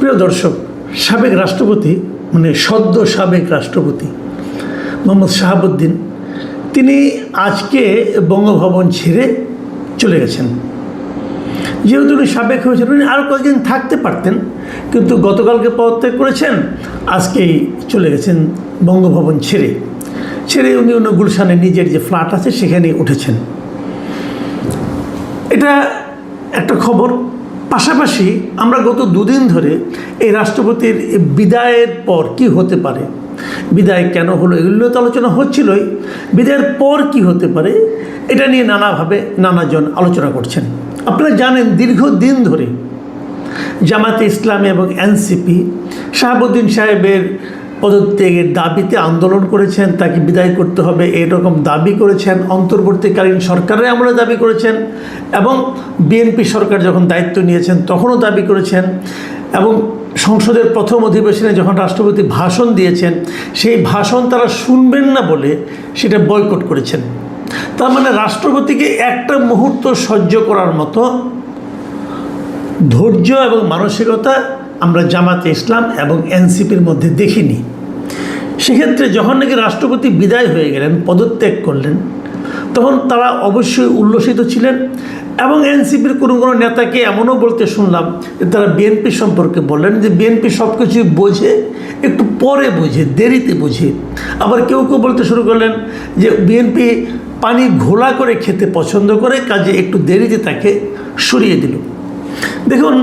প্রিয় দর্শক, সাবেক রাষ্ট্রপতি মানে সদ্য সাবেক রাষ্ট্রপতি মোহাম্মদ শাহাবুদ্দিন তিনি আজকে বঙ্গভবন ছেড়ে চলে গেছেন। যেহেতু উনি সাবেক হয়েছেন, উনি আরও কয়েকদিন থাকতে পারতেন, কিন্তু গতকালকে পদত্যাগ করেছেন, আজকেই চলে গেছেন বঙ্গভবন ছেড়ে উনি গুলশানে নিজের যে ফ্ল্যাট আছে সেখানে উঠেছেন। এটা একটা খবর। পাশাপাশি আমরা গত দুদিন ধরে এই রাষ্ট্রপতির বিদায়ের পর কি হতে পারে, বিদায় কেন হলো, এগুলো তো আলোচনা হচ্ছিলই, বিদায়ের পর কি হতে পারে এটা নিয়ে নানাভাবে নানাজন আলোচনা করছেন। আপনারা জানেন দীর্ঘদিন ধরে জামায়াতে ইসলামী এবং এনসিপি শাহাবুদ্দিন সাহেবের পদত্যাগের দাবিতে আন্দোলন করেছেন, তাকে বিদায় করতে হবে এরকম দাবি করেছেন, অন্তর্বর্তীকালীন সরকারের আমলে দাবি করেছেন, এবং বিএনপি সরকার যখন দায়িত্ব নিয়েছেন তখনও দাবি করেছেন, এবং সংসদের প্রথম অধিবেশনে যখন রাষ্ট্রপতি ভাষণ দিয়েছেন সেই ভাষণ তারা শুনবেন না বলে সেটা বয়কট করেছেন। তার মানে রাষ্ট্রপতিকে একটা মুহূর্ত সহ্য করার মতো ধৈর্য এবং মানসিকতা আমরা জামাতে ইসলাম এবং এনসিপির মধ্যে দেখিনি। সেক্ষেত্রে যখন নাকি রাষ্ট্রপতি বিদায় হয়ে গেলেন, পদত্যাগ করলেন, তখন তারা অবশ্যই উল্লসিত ছিলেন, এবং এনসিপির কোনো নেতাকে এমনও বলতে শুনলাম যে তারা বিএনপি সম্পর্কে বললেন যে বিএনপি সব কিছুই বোঝে, একটু পরে বোঝে, দেরিতে বোঝে। আবার কেউ বলতে শুরু করলেন যে বিএনপি পানি ঘোলা করে খেতে পছন্দ করে, কাজে একটু দেরিতে তাকে সরিয়ে দিল। দেখুন,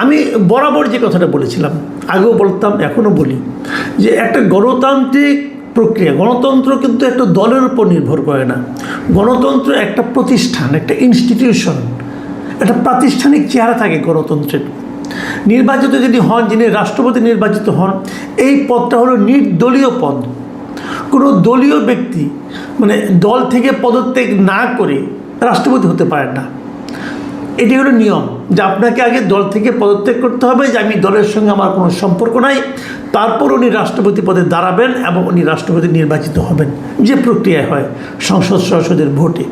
আমি বরাবর যে কথাটা বলেছিলাম, আগেও বলতাম এখনও বলি, যে একটা গণতান্ত্রিক প্রক্রিয়া, গণতন্ত্র কিন্তু একটা দলের উপর নির্ভর করে না। গণতন্ত্র একটা প্রতিষ্ঠান, একটা ইনস্টিটিউশন, একটা প্রাতিষ্ঠানিক চেহারা থাকে গণতন্ত্রের। নির্বাচিত যদি হন, যিনি রাষ্ট্রপতি নির্বাচিত হন, এই পদটা হলো নির্দলীয় পদ। কোনো দলীয় ব্যক্তি মানে দল থেকে পদত্যাগ না করে রাষ্ট্রপতি হতে পারেন না। এটি হলো নিয়ম যে আপনাকে আগে দল থেকে পদত্যাগ করতে হবে, যে আমি দলের সঙ্গে আমার কোনো সম্পর্ক নাই, তারপর উনি রাষ্ট্রপতি পদে দাঁড়াবেন এবং উনি রাষ্ট্রপতি নির্বাচিত হবেন, যে প্রক্রিয়ায় হয় সংসদ সদস্যদের ভোটে।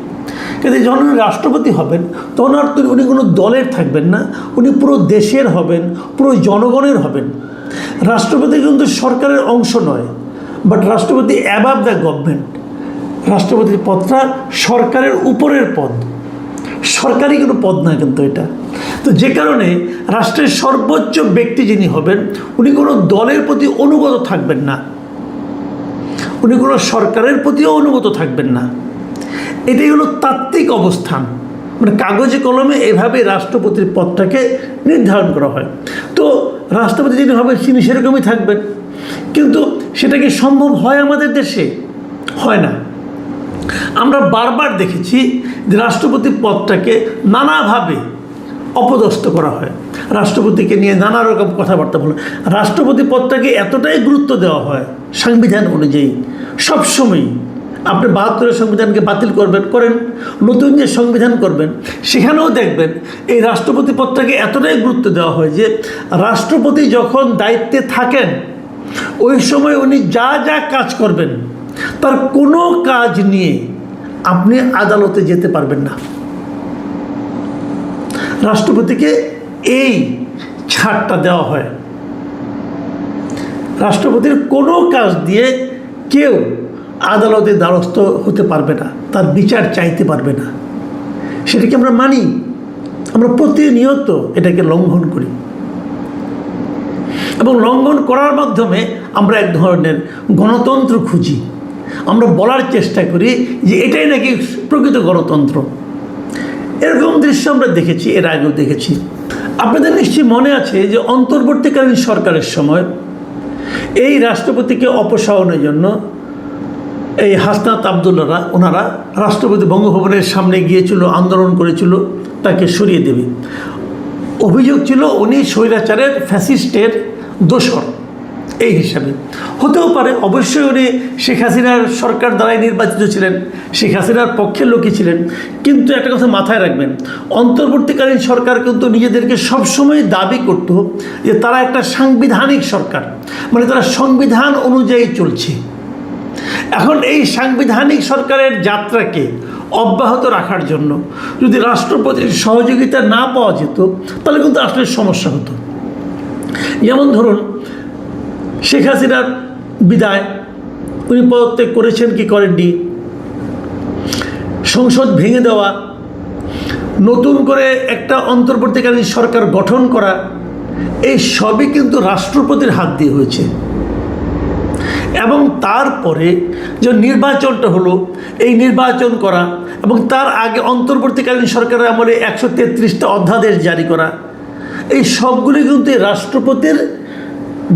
কিন্তু যখন উনি রাষ্ট্রপতি হবেন তখন আর উনি কোনো দলের থাকবেন না, উনি পুরো দেশের হবেন, পুরো জনগণের হবেন। রাষ্ট্রপতি কিন্তু সরকারের অংশ নয়, বাট রাষ্ট্রপতি অ্যাবাভ দ্য গভর্নমেন্ট। রাষ্ট্রপতির পদটা সরকারের উপরের পদ, সরকারি কোনো পদ না কিন্তু এটা। তো যে কারণে রাষ্ট্রের সর্বোচ্চ ব্যক্তি যিনি হবেন উনি কোনো দলের প্রতি অনুগত থাকবেন না, উনি কোনো সরকারের প্রতিও অনুগত থাকবেন না। এটাই হলো তাত্ত্বিক অবস্থান, মানে কাগজে কলমে এভাবে রাষ্ট্রপতির পদটাকে নির্ধারণ করা হয়। তো রাষ্ট্রপতি যিনি হবেন তিনি সেরকমই থাকবেন, কিন্তু সেটা কি সম্ভব হয় আমাদের দেশে? হয় না। আমরা বারবার দেখেছি যে রাষ্ট্রপতি পদটাকে নানাভাবে অপদস্থ করা হয়, রাষ্ট্রপতিকে নিয়ে নানা রকম কথাবার্তা বলে। রাষ্ট্রপতি পদটাকে এতটাই গুরুত্ব দেওয়া হয় সংবিধান অনুযায়ী, সবসময়ই। আপনি ৭২-এর সংবিধানকে বাতিল করেন, নতুন যে সংবিধান করবেন সেখানেও দেখবেন এই রাষ্ট্রপতি পদটাকে এতটাই গুরুত্ব দেওয়া হয় যে রাষ্ট্রপতি যখন দায়িত্বে থাকেন ওই সময় উনি যা যা কাজ করবেন তার কোনো কাজ নিয়ে আপনি আদালতে যেতে পারবেন না। রাষ্ট্রপতিকে এই ছাড়টা দেওয়া হয়, রাষ্ট্রপতির কোনো কাজ দিয়ে কেউ আদালতের দ্বারস্থ হতে পারবে না, তার বিচার চাইতে পারবে না। সেটাকে আমরা মানি, আমরা প্রতিনিয়ত এটাকে লঙ্ঘন করি, এবং লঙ্ঘন করার মাধ্যমে আমরা এক ধরনের গণতন্ত্র খুঁজি। আমরা বলার চেষ্টা করি যে এটাই নাকি প্রকৃত গণতন্ত্র। এরকম দৃশ্য আমরা দেখেছি, এর আগেও দেখেছি। আপনাদের নিশ্চয়ই মনে আছে যে অন্তর্বর্তীকালীন সরকারের সময় এই রাষ্ট্রপতিকে অপসারণের জন্য এই হাসনাত আবদুল্লাহরা ওনারা রাষ্ট্রপতি বঙ্গভবনের সামনে গিয়েছিল, আন্দোলন করেছিল তাকে সরিয়ে দেবে। অভিযোগ ছিল উনি স্বৈরাচারের ফ্যাসিস্টের দোসর এই হিসাবে। হতেও পারে, অবশ্যই উনি শেখ হাসিনার সরকার দ্বারাই নির্বাচিত ছিলেন, শেখ হাসিনার পক্ষের লোকই ছিলেন। কিন্তু একটা কথা মাথায় রাখবেন, অন্তর্বর্তীকালীন সরকার কিন্তু নিজেদেরকে সবসময় দাবি করত যে তারা একটা সাংবিধানিক সরকার, মানে তারা সংবিধান অনুযায়ী চলছে। এখন এই সাংবিধানিক সরকারের যাত্রাকে অব্যাহত রাখার জন্য যদি রাষ্ট্রপতির সহযোগিতা না পাওয়া যেত তাহলে কিন্তু আসলে সমস্যা হতো। যেমন ধরুন শেখ হাসিনার বিদায় উনি পদত্যাগ করেছেন কি করেননি, সংসদ ভেঙে দেওয়া, নতুন করে একটা অন্তর্বর্তীকালীন সরকার গঠন করা, এই সবই কিন্তু রাষ্ট্রপতির হাত দিয়ে হয়েছে। এবং তারপরে যে নির্বাচনটা হলো, এই নির্বাচন করা এবং তার আগে অন্তর্বর্তীকালীন সরকারের আমলে 133টা অধ্যাদেশ জারি করা, এই সবগুলি কিন্তু রাষ্ট্রপতির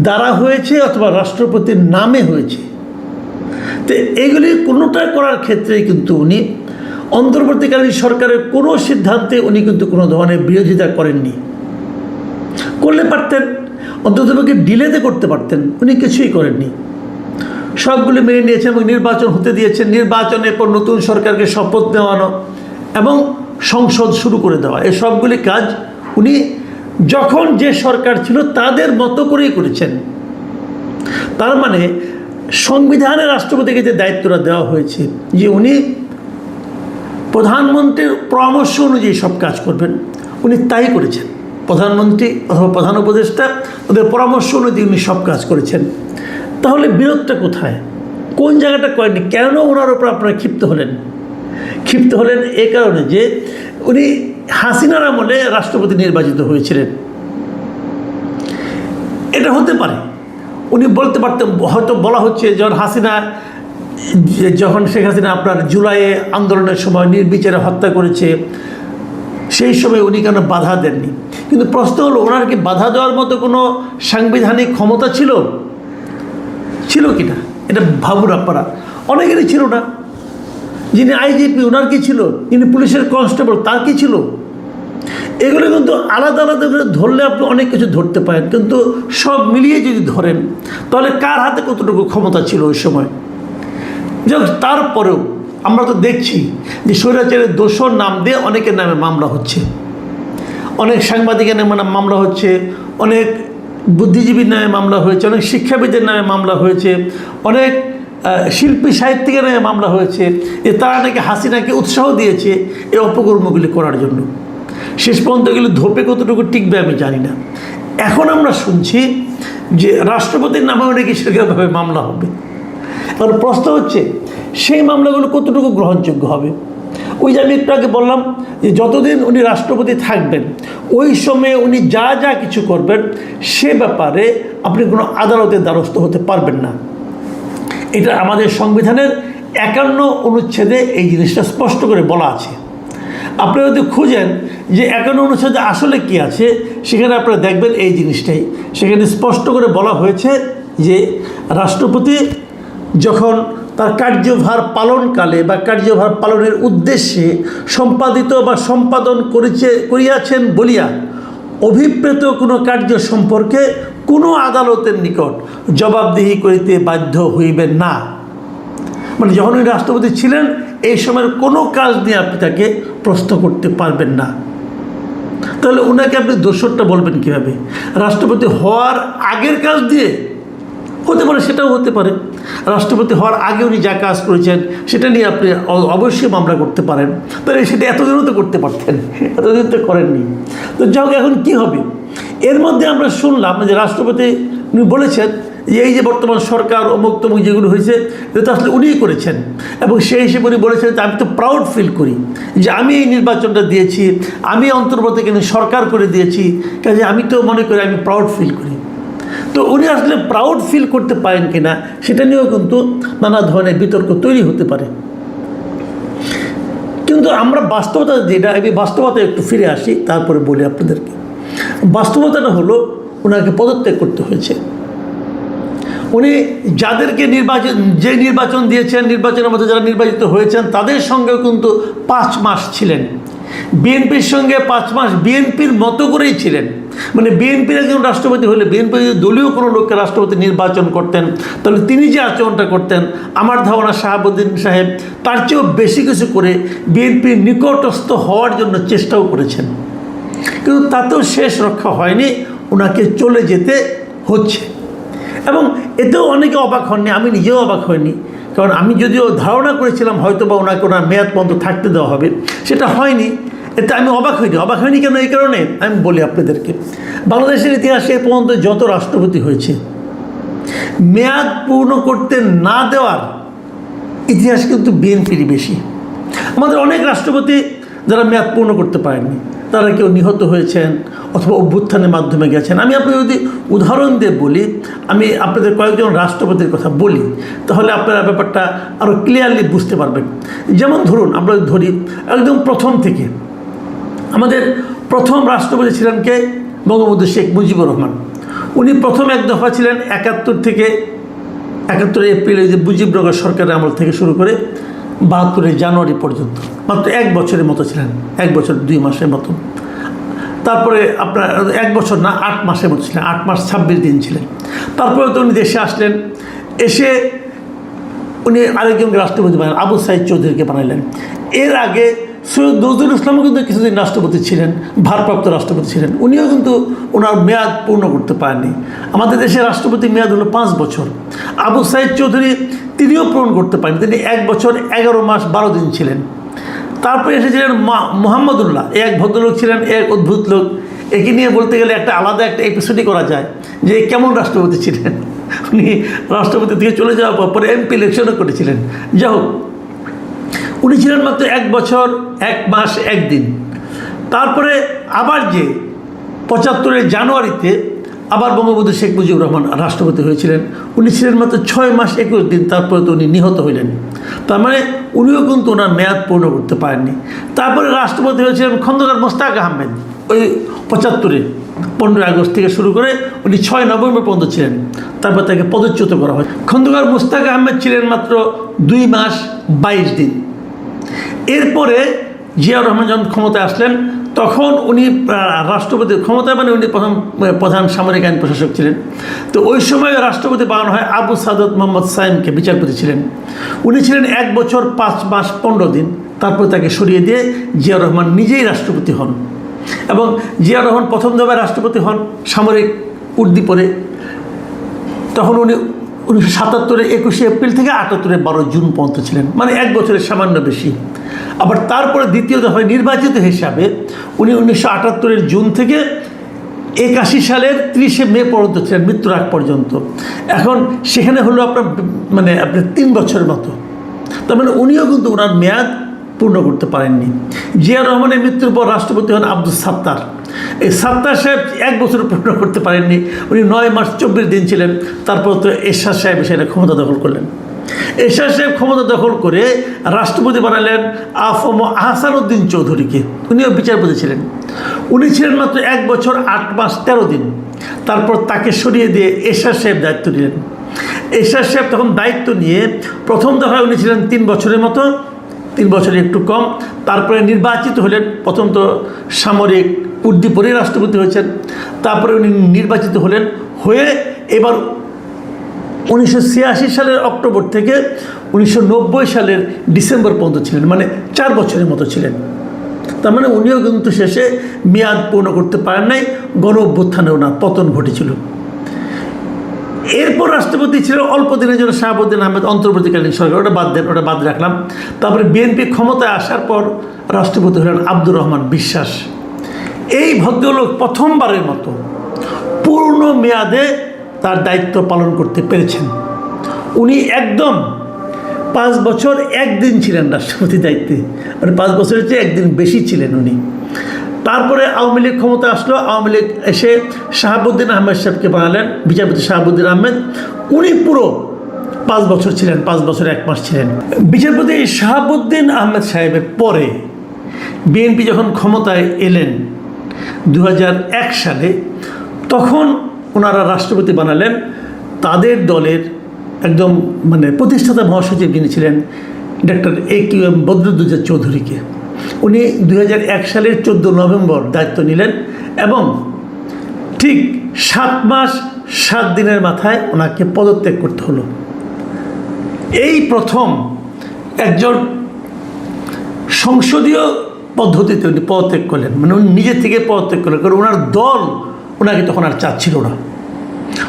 দ্বারা হয়েছে অথবা রাষ্ট্রপতির নামে হয়েছে। তো এইগুলি কোনোটা করার ক্ষেত্রে কিন্তু উনি অন্তর্বর্তীকালীন সরকারের কোনো সিদ্ধান্তে উনি কিন্তু কোনো ধরনের বিরোধিতা করেননি। করলে পারতেন, অন্ততপক্ষে ডিলেতে করতে পারতেন, উনি কিছুই করেননি, সবগুলি মেনে নিয়েছেন এবং নির্বাচন হতে দিয়েছেন। নির্বাচনের পর নতুন সরকারকে শপথ নেওয়ানো এবং সংসদ শুরু করে দেওয়া, এই সবগুলি কাজ উনি যখন যে সরকার ছিল তাদের মতো করেই করেছেন। তার মানে সংবিধানে রাষ্ট্রপতিকে যে দায়িত্বটা দেওয়া হয়েছে যে উনি প্রধানমন্ত্রীর পরামর্শ অনুযায়ী সব কাজ করবেন, উনি তাই করেছেন। প্রধানমন্ত্রী অথবা প্রধান উপদেষ্টা ওদের পরামর্শ অনুযায়ী উনি সব কাজ করেছেন। তাহলে বিরোধটা কোথায়, কোন জায়গাটা করেননি? কেন ওনার উপর আপনারা ক্ষিপ্ত হলেন? ক্ষিপ্ত হলেন এ কারণে যে উনি হাসিনার আমলে রাষ্ট্রপতি নির্বাচিত হয়েছিলেন। এটা হতে পারে উনি বলতে পারতেন, হয়তো বলা হচ্ছে যখন শেখ হাসিনা আপনার জুলাইয়ে আন্দোলনের সময় নির্বিচারে হত্যা করেছে, সেই সময় উনি কেন বাধা দেননি। কিন্তু প্রশ্ন হলো, ওনার কি বাধা দেওয়ার মতো কোনো সাংবিধানিক ক্ষমতা ছিল কি না? এটা ভাবুন আপনারা। অনেকেরই ছিল না। যিনি আইজিপি ওনার কি ছিল, যিনি পুলিশের কনস্টেবল তার কি ছিল? এগুলো কিন্তু আলাদা আলাদা করে ধরলে আপনি অনেক কিছু ধরতে পারেন, কিন্তু সব মিলিয়ে যদি ধরেন তাহলে কার হাতে কতটুকু ক্ষমতা ছিল ওই সময়? তারপরেও আমরা তো দেখছি যে স্বৈরাচারের দোষর নাম দিয়ে অনেকের নামে মামলা হচ্ছে, অনেক সাংবাদিকের নামে মামলা হচ্ছে, অনেক বুদ্ধিজীবীর নামে মামলা হয়েছে, অনেক শিক্ষাবিদের নামে মামলা হয়েছে, অনেক শিল্পী সাহিত্যিকের নামে মামলা হয়েছে যে তারা নাকি হাসিনাকে উৎসাহ দিয়েছে এই অপকর্মগুলি করার জন্য। শেষ পর্যন্ত এগুলো ধোপে কতটুকু টিকবে আমি জানি না। এখন আমরা শুনছি যে রাষ্ট্রপতির নামেও নাকি সেরকমভাবে মামলা হবে। কারণ প্রশ্ন হচ্ছে সেই মামলাগুলো কতটুকু গ্রহণযোগ্য হবে? ওই যে আমি একটু আগে বললাম যে যতদিন উনি রাষ্ট্রপতি থাকবেন ওই সময়ে উনি যা যা কিছু করবেন সে ব্যাপারে আপনি কোনো আদালতের দ্বারস্থ হতে পারবেন না। এটা আমাদের সংবিধানের 51 অনুচ্ছেদে এই জিনিসটা স্পষ্ট করে বলা আছে। আপনি যদি খুঁজেন যে 51 অনুচ্ছেদে আসলে কি আছে, সেখানে আপনারা দেখবেন এই জিনিসটাই। সেখানে স্পষ্ট করে বলা হয়েছে যে রাষ্ট্রপতি যখন তার কার্যভার পালনকালে বা কার্যভার পালনের উদ্দেশ্যে সম্পাদিত বা সম্পাদন করিয়াছেন বলিয়া অভিপ্রেত কোনো কার্য সম্পর্কে কোনো আদালতের নিকট জবাবদিহি করিতে বাধ্য হইবেন না। মানে যখন উনি রাষ্ট্রপতি ছিলেন এই সময়ের কোনো কাজ নিয়ে আপনি তাকে প্রশ্ন করতে পারবেন না। তাহলে ওনাকে আপনি দোষরটা বলবেন কীভাবে? রাষ্ট্রপতি হওয়ার আগের কাজ দিয়ে হতে পারে, সেটাও হতে পারে। রাষ্ট্রপতি হওয়ার আগে উনি যা কাজ করেছেন সেটা নিয়ে আপনি অবশ্যই মামলা করতে পারেন। তাহলে সেটা এতদিনও তো করতে পারতেন, এতদিন তো করেননি। তো যাই হোক, এখন কী হবে? এর মধ্যে আমরা শুনলাম যে রাষ্ট্রপতি উনি বলেছেন যে এই যে বর্তমান সরকার অমুক তমুক যেগুলো হয়েছে এটা তো আসলে উনিই করেছেন, এবং সেই হিসেবে উনি বলেছেন যে আমি তো প্রাউড ফিল করি যে আমি এই নির্বাচনটা দিয়েছি, আমি অন্তর্বর্তীকালীন সরকার করে দিয়েছি, কাজে আমি তো মনে করি আমি প্রাউড ফিল করি। তো উনি আসলে প্রাউড ফিল করতে পারেন কিনা সেটা নিয়েও কিন্তু নানা ধরনের বিতর্ক তৈরি হতে পারে। কিন্তু আমরা বাস্তবতা যেটা, আমি বাস্তবতা একটু ফিরে আসি তারপরে বলি আপনাদেরকে। বাস্তবতাটা হলো ওনাকে পদত্যাগ করতে হয়েছে। উনি যাদেরকে নির্বাচন দিয়েছেন, নির্বাচনের মধ্যে যারা নির্বাচিত হয়েছেন তাদের সঙ্গেও কিন্তু 5 মাস ছিলেন। বিএনপির সঙ্গে 5 মাস বিএনপির মতো করেই ছিলেন। মানে বিএনপির একজন রাষ্ট্রপতি হলে, বিএনপি যদি দলীয় কোনো লোককে রাষ্ট্রপতি নির্বাচন করতেন তাহলে তিনি যে আচরণটা করতেন, আমার ধারণা শাহাবুদ্দিন সাহেব তার চেয়েও বেশি কিছু করে বিএনপির নিকটস্থ হওয়ার জন্য চেষ্টাও করেছেন। কিন্তু তাতেও শেষ রক্ষা হয়নি, ওনাকে চলে যেতে হচ্ছে। এবং এতেও অনেকে অবাক হননি, আমি নিজেও অবাক হইনি। কারণ আমি যদিও ধারণা করেছিলাম হয়তো বা ওনাকে ওনার মেয়াদ পর্যন্ত থাকতে দেওয়া হবে, সেটা হয়নি। এতে আমি অবাক হইনি কেন? এই কারণে আমি বলি আপনাদেরকে, বাংলাদেশের ইতিহাসে এ পর্যন্ত যত রাষ্ট্রপতি হয়েছে, মেয়াদ পূর্ণ করতে না দেওয়ার ইতিহাস কিন্তু বিএনপিরই বেশি। আমাদের অনেক রাষ্ট্রপতি যারা মেয়াদ পূর্ণ করতে পারেননি, তারা কেউ নিহত হয়েছেন অথবা অভ্যুত্থানের মাধ্যমে গেছেন। আমি আপনাদের যদি উদাহরণ দিয়ে বলি, আমি আপনাদের কয়েকজন রাষ্ট্রপতির কথা বলি, তাহলে আপনারা ব্যাপারটা আরও ক্লিয়ারলি বুঝতে পারবেন। যেমন ধরুন, আমরা ধরি একদম প্রথম থেকে, আমাদের প্রথম রাষ্ট্রপতি ছিলেন কে? বঙ্গবন্ধু শেখ মুজিবুর রহমান। উনি প্রথম এক দফা ছিলেন 71 থেকে 71 এপ্রিলে, যে মুজিবনগর সরকারের আমল থেকে শুরু করে 72 জানুয়ারি পর্যন্ত, মাত্র 1 বছরের মতো ছিলেন, 1 বছর 2 মাসের মতো। তারপরে আপনার 1 বছর না, 8 মাসের মতো ছিলেন, 8 মাস 26 দিন ছিলেন। তারপরে তো উনি দেশে আসলেন, এসে উনি আরেকজন রাষ্ট্রপতি বানালেন, আবু সাইদ চৌধুরীকে বানালেন। এর আগে সৈয়দ নজরুল ইসলামও কিন্তু কিছুদিন রাষ্ট্রপতি ছিলেন, ভারপ্রাপ্ত রাষ্ট্রপতি ছিলেন। উনিও কিন্তু ওনার মেয়াদ পূর্ণ করতে পারেননি। আমাদের দেশের রাষ্ট্রপতি মেয়াদ হলো 5 বছর। আবু সাইদ চৌধুরী তিনিও পূরণ করতে পারেন, তিনি 1 বছর 11 মাস 12 দিন ছিলেন। তারপরে এসেছিলেন মোহাম্মদুল্লাহ, এক ভদ্রলোক ছিলেন, এক অদ্ভুত লোক। একে নিয়ে বলতে গেলে আলাদা একটা এপিসোডই করা যায় যে কেমন রাষ্ট্রপতি ছিলেন। উনি রাষ্ট্রপতি থেকে চলে যাওয়ার পরে এমপি ইলেকশনও করেছিলেন। যাই হোক, উনি ছিলেন মাত্র 1 বছর 1 মাস 1 দিন। তারপরে আবার যে 75 জানুয়ারিতে আবার বঙ্গবন্ধু শেখ মুজিবুর রহমান রাষ্ট্রপতি হয়েছিলেন, উনি ছিলেন মাত্র 6 মাস 21 দিন। তারপরে তো উনি নিহত হইলেন। তার মানে উনিও কিন্তু ওনার মেয়াদ পূর্ণ করতে পারেননি। তারপরে রাষ্ট্রপতি হয়েছিলেন খন্দকার মোস্তাক আহমেদ, ওই 75-এ 15 আগস্ট থেকে শুরু করে উনি 6 নভেম্বর পর্যন্ত ছিলেন। তারপর তাকে পদচ্যুত করা হয়। খন্দকার মোস্তাক আহমেদ ছিলেন মাত্র 2 মাস 22 দিন। এরপরে জিয়াউর রহমান যখন ক্ষমতায় আসলেন, তখন উনি রাষ্ট্রপতির ক্ষমতায়, মানে উনি প্রথম প্রধান সামরিক আইন প্রশাসক ছিলেন। তো ওই সময় রাষ্ট্রপতি বানানো হয় আবু সাদত মোহাম্মদ সাইমকে, বিচারপতি ছিলেন। উনি ছিলেন 1 বছর 5 মাস 15 দিন। তারপর তাকে সরিয়ে দিয়ে জিয়াউর রহমান নিজেই রাষ্ট্রপতি হন। এবং জিয়াউর রহমান প্রথম দফায় রাষ্ট্রপতি হন সামরিক উর্দি পরে। তখন উনি 1977-এর 21 এপ্রিল থেকে 78-এর 12 জুন পর্যন্ত ছিলেন, মানে 1 বছরের সামান্য বেশি। আবার তারপরে দ্বিতীয় দফায় নির্বাচিত হিসাবে উনি 1978-এর জুন থেকে 81 সালের 30 মে পর্যন্ত ছিলেন, মৃত্যুর আগ পর্যন্ত। এখন সেখানে হলো আপনার 3 বছরের মতো। তার মানে উনিও কিন্তু ওনার মেয়াদ পূর্ণ করতে পারেননি। জিয়া রহমানের মৃত্যুর পর রাষ্ট্রপতি হন আব্দুল সাত্তার। এই সাত্তার সাহেব 1 বছর পূর্ণ করতে পারেননি, উনি 9 মাস 24 দিন ছিলেন। তারপর তো এরশাদ সাহেব সেটা ক্ষমতা দখল করলেন। এরশাদ সাহেব ক্ষমতা দখল করে রাষ্ট্রপতি বানালেন আফম আহসানুদ্দিন চৌধুরীকে, উনিও বিচারপতি ছিলেন। উনি ছিলেন মাত্র 1 বছর 8 মাস 13 দিন। তারপর তাকে সরিয়ে দিয়ে এরশাদ সাহেব দায়িত্ব নিলেন। এরশাদ সাহেব তখন দায়িত্ব নিয়ে প্রথম দফায় উনি ছিলেন 3 বছরের মতো, 3 বছরে একটু কম। তারপরে নির্বাচিত হলেন, প্রথম তো সামরিক উর্দি পরে রাষ্ট্রপতি হয়েছেন। তারপরে উনি নির্বাচিত হলেন, হয়ে এবার 1986 সালের অক্টোবর থেকে 1990 সালের ডিসেম্বর পর্যন্ত ছিলেন, মানে 4 বছরের মতো ছিলেন। তার মানে উনিও কিন্তু শেষে মেয়াদ পূর্ণ করতে পারেন নাই। গণ অভ্যুত্থানে ওনার পতন ঘটেছিল। এরপর রাষ্ট্রপতি ছিলেন অল্প দিনের জন্য শাহাবুদ্দিন আহমেদ, অন্তর্বর্তীকালীন সরকার, ওটা বাদ দেন, ওটা বাদ রাখলাম। তারপরে বিএনপি ক্ষমতায় আসার পর রাষ্ট্রপতি হলেন আব্দুর রহমান বিশ্বাস। এই ভদ্রলোক প্রথমবারের মতো পূর্ণ মেয়াদে তার দায়িত্ব পালন করতে পেরেছেন। উনি একদম 5 বছর 1 দিন ছিলেন রাষ্ট্রপতি দায়িত্বে, মানে 5 বছরের চেয়ে 1 দিন বেশি ছিলেন উনি। তারপরে আওয়ামী লীগ ক্ষমতা আসলো, আওয়ামী লীগ এসে শাহাবুদ্দিন আহমেদ সাহেবকে বানালেন বিচারপতি, শাহাবুদ্দিন আহমেদ। উনি পুরো 5 বছর ছিলেন, 5 বছর 1 মাস ছিলেন বিচারপতি। শাহাবুদ্দিন আহমেদ সাহেবের পরে বিএনপি যখন ক্ষমতায় এলেন 2001 সালে, তখন ওনারা রাষ্ট্রপতি বানালেন তাদের দলের একদম প্রতিষ্ঠাতা মহাসচিব যিনি ছিলেন ডক্টর AQM বদরুদ্দোজা চৌধুরীকে। উনি 2001 সালের 14 নভেম্বর দায়িত্ব নিলেন এবং ঠিক 7 মাস 7 দিনের মাথায় ওনাকে পদত্যাগ করতে হলো। এই প্রথম একজন সংসদীয় পদ্ধতিতে উনি পদত্যাগ করলেন, মানে উনি নিজে থেকে পদত্যাগ করলেন, কারণ ওনার দল ওনাকে তখন আর চাচ্ছিল না,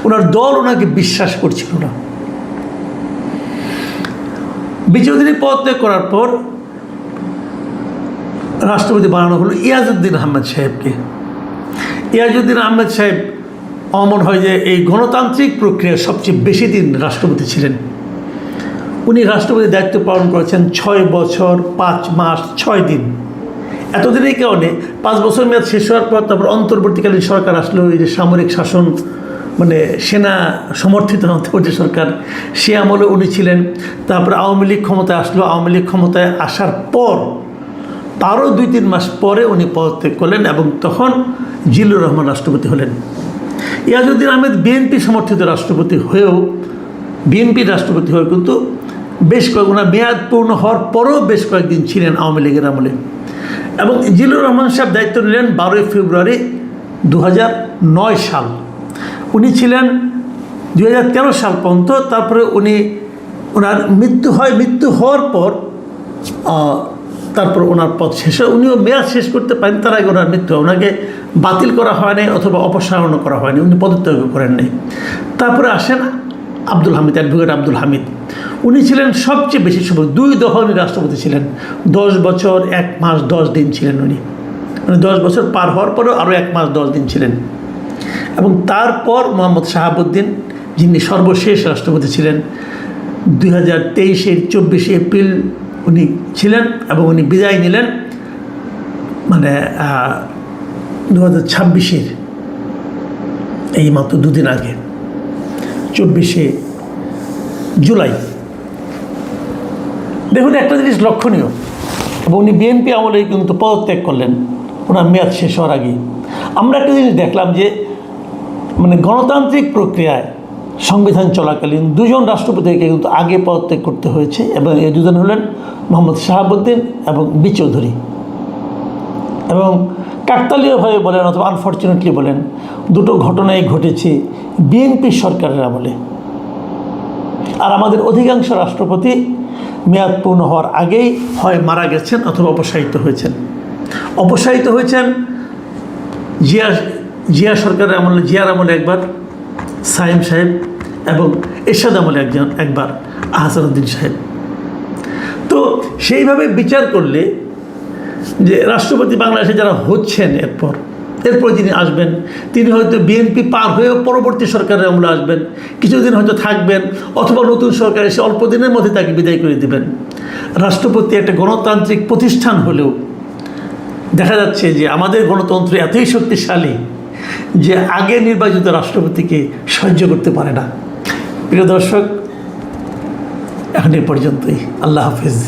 ওনার দল ওনাকে বিশ্বাস করছিল না। বিচারপতি পদত্যাগ করার পর রাষ্ট্রপতি বানানো হলো ইয়াজউদ্দিন আহমেদ সাহেবকে। ইয়াজউদ্দিন আহমেদ সাহেব অমন হয় যে এই গণতান্ত্রিক প্রক্রিয়ার সবচেয়ে বেশি দিন রাষ্ট্রপতি ছিলেন। উনি রাষ্ট্রপতির দায়িত্ব পালন করেছেন 6 বছর 5 মাস 6 দিন। এতদিনের কারণে 5 বছর মেয়াদ শেষ হওয়ার পর তারপর অন্তর্বর্তীকালীন সরকার আসলো, এই যে সামরিক শাসন, মানে সেনা সমর্থিত অন্তর্বর্তী সরকার, সে আমলে উনি ছিলেন। তারপরে আওয়ামী লীগ ক্ষমতায় আসলো, আওয়ামী লীগ ক্ষমতায় আসার পর তারও 2-3 মাস পরে উনি পদত্যাগ করলেন এবং তখন জিল্লুর রহমান রাষ্ট্রপতি হলেন। ইয়াজউদ্দিন আহমেদ বিএনপি সমর্থিত রাষ্ট্রপতি হয়েও, বিএনপির রাষ্ট্রপতি হয়েও কিন্তু ওনার মেয়াদ পূর্ণ হওয়ার পরেও বেশ কয়েকদিন ছিলেন আওয়ামী লীগের আমলে। এবং জিল্লুর রহমান সাহেব দায়িত্ব নিলেন 12 ফেব্রুয়ারি 2009 সাল। উনি ছিলেন 2013 সাল পর্যন্ত। তারপরে ওনার মৃত্যু হয়। মৃত্যু হওয়ার পর তারপর ওনার পদ শেষ হয়। উনিও মেয়াদ শেষ করতে পারেন, তার আগে ওনার মৃত্যু হয়। ওনাকে বাতিল করা হয়নি অথবা অপসারণও করা হয়নি, উনি পদত্যাগ করেন নাই। তারপরে আসেন আব্দুল হামিদ, অ্যাডভোকেট আব্দুল হামিদ। উনি ছিলেন সবচেয়ে বেশি সময়, 2 দফা উনি রাষ্ট্রপতি ছিলেন। 10 বছর 1 মাস 10 দিন ছিলেন উনি, মানে 10 বছর পার হওয়ার পরেও আরও 1 মাস 10 দিন ছিলেন। এবং তারপর মোহাম্মদ শাহাবুদ্দিন, যিনি সর্বশেষ রাষ্ট্রপতি ছিলেন, 2023-এর 24 এপ্রিল উনি ছিলেন এবং উনি বিদায় নিলেন মানে 2026-এর এই মাত্র 2 দিন আগে, 24শে জুলাই। দেখুন একটা জিনিস লক্ষণীয়, এবং উনি বিএনপি আমলেই কিন্তু পদত্যাগ করলেন ওনার মেয়াদ শেষ হওয়ার আগেই। আমরা একটা জিনিস দেখলাম যে মানে গণতান্ত্রিক প্রক্রিয়ায় সংবিধান চলাকালীন 2 জন রাষ্ট্রপতিকে কিন্তু আগে পদত্যাগ করতে হয়েছে, এবং এই 2 জন হলেন মোহাম্মদ শাহাবুদ্দিন এবং বি চৌধুরী। এবং কাকতালীয়ভাবে বলেন অথবা আনফর্চুনেটলি বলেন, 2টো ঘটনাই ঘটেছে বিএনপি সরকারের আমলে। আর আমাদের অধিকাংশ রাষ্ট্রপতি মেয়াদ পূর্ণ হওয়ার আগেই হয় মারা গেছেন অথবা অপসারিত হয়েছেন। অপসারিত হয়েছেন জিয়া সরকারের আমলে, জিয়ার আমলে একবার সাইম সাহেব, এবং এরশাদ আমলে একবার আহসানুদ্দিন সাহেব। তো সেইভাবে বিচার করলে যে রাষ্ট্রপতি বাংলাদেশে যারা হচ্ছেন এরপর যিনি আসবেন, তিনি হয়তো বিএনপি পার হয়েও পরবর্তী সরকারের আমলে আসবেন, কিছুদিন হয়তো থাকবেন, অথবা নতুন সরকার এসে অল্প দিনের মধ্যে তাকে বিদায় করে দেবেন। রাষ্ট্রপতি একটা গণতান্ত্রিক প্রতিষ্ঠান হলেও দেখা যাচ্ছে যে আমাদের গণতন্ত্র এতই শক্তিশালী যে আগে নির্বাচিত রাষ্ট্রপতিকে সহ্য করতে পারে না। প্রিয় দর্শক, এখন এই পর্যন্তই। আল্লাহ হাফেজ।